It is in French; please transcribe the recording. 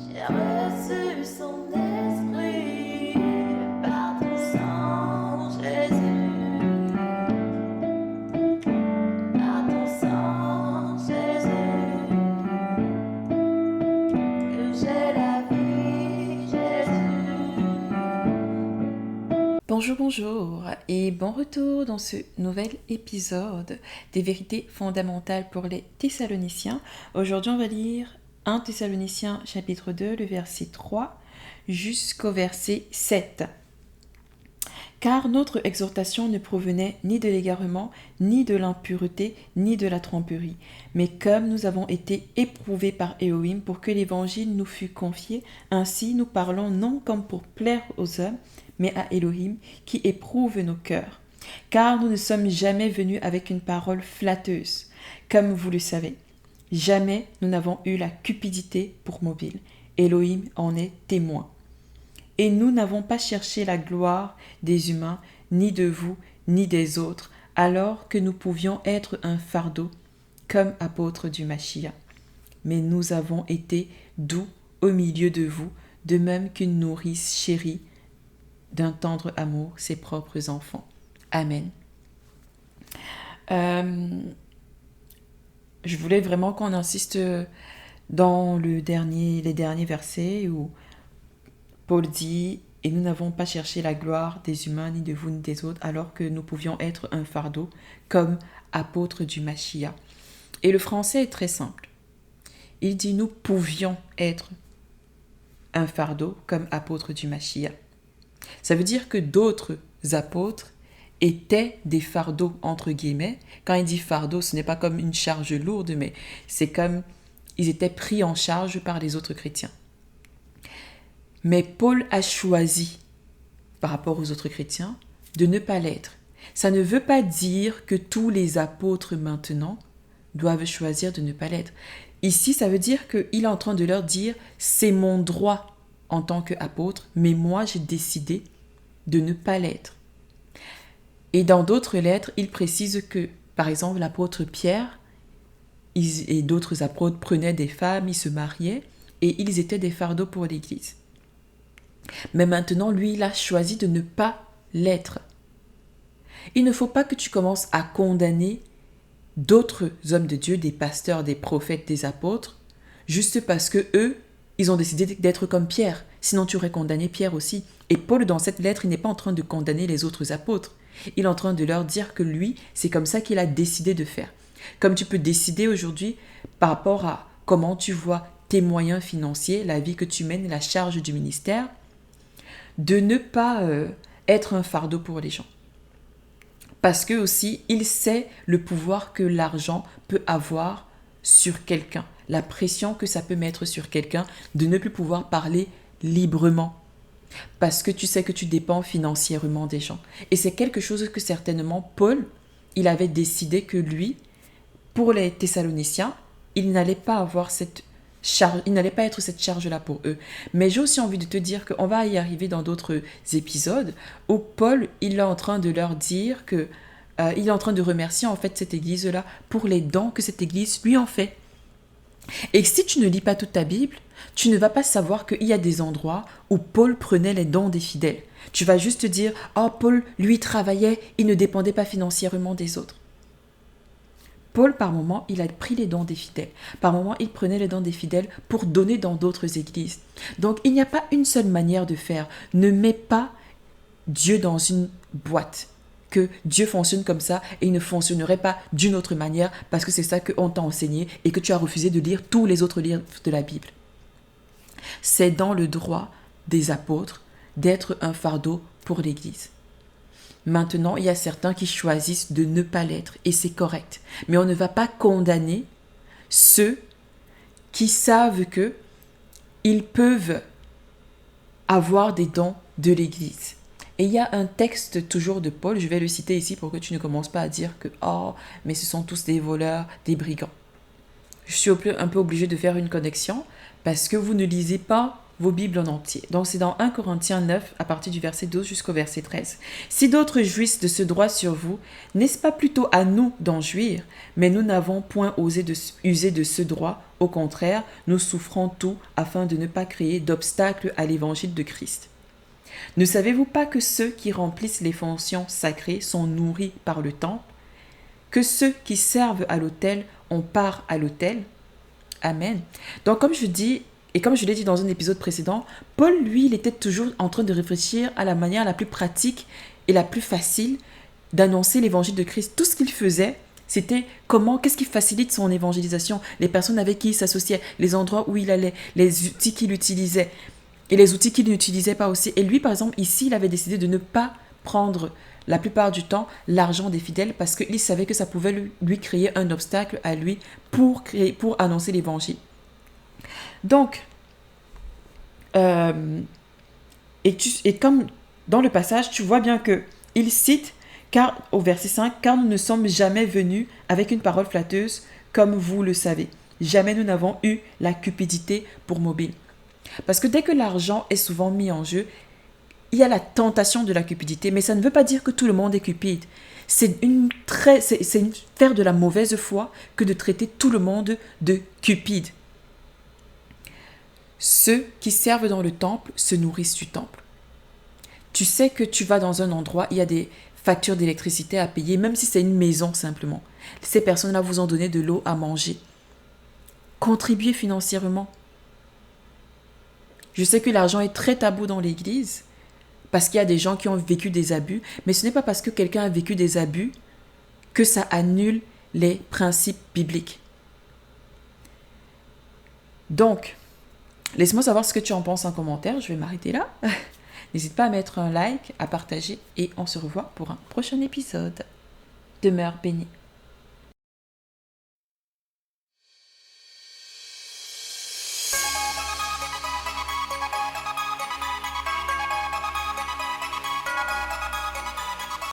J'ai reçu son esprit par ton sang, Jésus. Par ton sang, Jésus. Que j'ai la vie, Jésus. Bonjour et bon retour dans ce nouvel épisode des vérités fondamentales pour les Thessaloniciens. Aujourd'hui, on va lire 1 Thessaloniciens chapitre 2, le verset 3 jusqu'au verset 7. Car notre exhortation ne provenait ni de l'égarement, ni de l'impureté, ni de la tromperie. Mais comme nous avons été éprouvés par Élohim pour que l'évangile nous fût confié, ainsi nous parlons non comme pour plaire aux hommes, mais à Élohim qui éprouve nos cœurs. Car nous ne sommes jamais venus avec une parole flatteuse, comme vous le savez. Jamais nous n'avons eu la cupidité pour mobile. Élohim en est témoin. Et nous n'avons pas cherché la gloire des humains, ni de vous, ni des autres, alors que nous pouvions être un fardeau, comme apôtres du Machia. Mais nous avons été doux au milieu de vous, de même qu'une nourrice chérie d'un tendre amour ses propres enfants. Amen. Je voulais vraiment qu'on insiste dans les derniers versets où Paul dit « Et nous n'avons pas cherché la gloire des humains, ni de vous, ni des autres, alors que nous pouvions être un fardeau, comme apôtres du Machia. » Et le français est très simple. Il dit « Nous pouvions être un fardeau, comme apôtres du Machia. » Ça veut dire que d'autres apôtres étaient des fardeaux, entre guillemets. Quand il dit fardeau, ce n'est pas comme une charge lourde, mais c'est comme ils étaient pris en charge par les autres chrétiens. Mais Paul a choisi, par rapport aux autres chrétiens, de ne pas l'être. Ça ne veut pas dire que tous les apôtres maintenant doivent choisir de ne pas l'être. Ici, ça veut dire qu'il est en train de leur dire « c'est mon droit en tant qu'apôtre, mais moi j'ai décidé de ne pas l'être ». Et dans d'autres lettres, il précise que, par exemple, l'apôtre Pierre et d'autres apôtres prenaient des femmes, ils se mariaient, et ils étaient des fardeaux pour l'Église. Mais maintenant, lui, il a choisi de ne pas l'être. Il ne faut pas que tu commences à condamner d'autres hommes de Dieu, des pasteurs, des prophètes, des apôtres, juste parce que eux, ils ont décidé d'être comme Pierre. Sinon, tu aurais condamné Pierre aussi. Et Paul, dans cette lettre, il n'est pas en train de condamner les autres apôtres. Il est en train de leur dire que lui, c'est comme ça qu'il a décidé de faire. Comme tu peux décider aujourd'hui par rapport à comment tu vois tes moyens financiers, la vie que tu mènes, la charge du ministère, de ne pas être un fardeau pour les gens. Parce que aussi, il sait le pouvoir que l'argent peut avoir sur quelqu'un, la pression que ça peut mettre sur quelqu'un de ne plus pouvoir parler librement. Parce que tu sais que tu dépends financièrement des gens. Et c'est quelque chose que certainement Paul, il avait décidé que lui, pour les Thessaloniciens, il n'allait pas avoir cette charge, il n'allait pas être cette charge-là pour eux. Mais j'ai aussi envie de te dire qu'on va y arriver dans d'autres épisodes où Paul, il est en train de leur dire que il est en train de remercier en fait cette église-là pour les dons que cette église lui en fait. Et si tu ne lis pas toute ta Bible, tu ne vas pas savoir qu'il y a des endroits où Paul prenait les dons des fidèles. Tu vas juste dire « Oh, Paul, lui, travaillait, il ne dépendait pas financièrement des autres. » Paul, par moment, il a pris les dons des fidèles. Par moment, il prenait les dons des fidèles pour donner dans d'autres églises. Donc, il n'y a pas une seule manière de faire. Ne mets pas Dieu dans une boîte. Que Dieu fonctionne comme ça et il ne fonctionnerait pas d'une autre manière parce que c'est ça qu'on t'a enseigné et que tu as refusé de lire tous les autres livres de la Bible. C'est dans le droit des apôtres d'être un fardeau pour l'Église. Maintenant, il y a certains qui choisissent de ne pas l'être et c'est correct. Mais on ne va pas condamner ceux qui savent que ils peuvent avoir des dons de l'Église. Et il y a un texte toujours de Paul, je vais le citer ici pour que tu ne commences pas à dire que « Oh, mais ce sont tous des voleurs, des brigands ». Je suis un peu obligée de faire une connexion parce que vous ne lisez pas vos Bibles en entier. Donc c'est dans 1 Corinthiens 9, à partir du verset 12 jusqu'au verset 13. « Si d'autres jouissent de ce droit sur vous, n'est-ce pas plutôt à nous d'en jouir? Mais nous n'avons point osé user de ce droit Au contraire, nous souffrons tout afin de ne pas créer d'obstacles à l'évangile de Christ. Ne savez-vous pas que ceux qui remplissent les fonctions sacrées sont nourris par le temple, que ceux qui servent à l'autel ont part à l'autel? Amen. Donc comme je dis, et comme je l'ai dit dans un épisode précédent, Paul, lui, il était toujours en train de réfléchir à la manière la plus pratique et la plus facile d'annoncer l'évangile de Christ. Tout ce qu'il faisait, c'était qu'est-ce qui facilite son évangélisation, les personnes avec qui il s'associait, les endroits où il allait, les outils qu'il utilisait et les outils qu'il n'utilisait pas aussi. Et lui, par exemple, ici, il avait décidé de ne pas prendre la plupart du temps l'argent des fidèles parce qu'il savait que ça pouvait lui créer un obstacle à lui pour annoncer l'évangile. Donc, et comme dans le passage, tu vois bien qu'il cite au verset 5, « Car nous ne sommes jamais venus avec une parole flatteuse, comme vous le savez. Jamais nous n'avons eu la cupidité pour mobile. » Parce que dès que l'argent est souvent mis en jeu, il y a la tentation de la cupidité, mais ça ne veut pas dire que tout le monde est cupide. C'est faire de la mauvaise foi que de traiter tout le monde de cupide. Ceux qui servent dans le temple se nourrissent du temple. Tu sais que tu vas dans un endroit, il y a des factures d'électricité à payer, même si c'est une maison simplement. Ces personnes-là vous ont donné de l'eau à manger. Contribuez financièrement. Je sais que l'argent est très tabou dans l'Église, parce qu'il y a des gens qui ont vécu des abus, mais ce n'est pas parce que quelqu'un a vécu des abus que ça annule les principes bibliques. Donc, laisse-moi savoir ce que tu en penses en commentaire, je vais m'arrêter là. N'hésite pas à mettre un like, à partager et on se revoit pour un prochain épisode. Demeure béni.